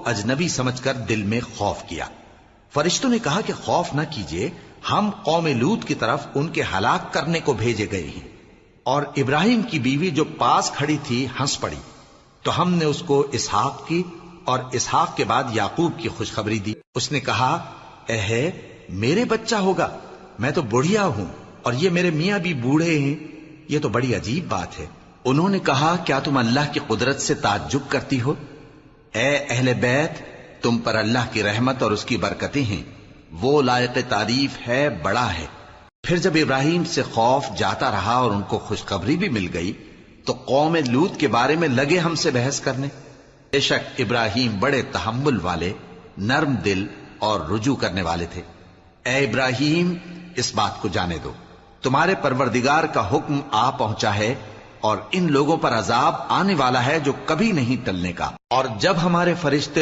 اجنبی سمجھ کر دل میں خوف کیا۔ فرشتوں نے کہا کہ خوف نہ کیجیے، ہم قوم لوط کی طرف ان کے ہلاک کرنے کو بھیجے گئے ہیں۔ اور ابراہیم کی بیوی جو پاس کھڑی تھی ہنس پڑی، تو ہم نے اس کو اسحاق کی اور اسحاق کے بعد یعقوب کی خوشخبری دی۔ اس نے کہا اے میرے بچہ ہوگا، میں تو بڑھیا ہوں اور یہ میرے میاں بھی بوڑھے ہیں، یہ تو بڑی عجیب بات ہے۔ انہوں نے کہا کیا تم اللہ کی قدرت سے تعجب کرتی ہو؟ اے اہل بیت، تم پر اللہ کی رحمت اور اس کی برکتیں ہیں، وہ لائق تعریف ہے، بڑا ہے۔ پھر جب ابراہیم سے خوف جاتا رہا اور ان کو خوشخبری بھی مل گئی تو قوم لوط کے بارے میں لگے ہم سے بحث کرنے۔ بے شک ابراہیم بڑے تحمل والے، نرم دل اور رجوع کرنے والے تھے۔ اے ابراہیم، اس بات کو جانے دو، تمہارے پروردگار کا حکم آ پہنچا ہے اور ان لوگوں پر عذاب آنے والا ہے جو کبھی نہیں ٹلنے کا۔ اور جب ہمارے فرشتے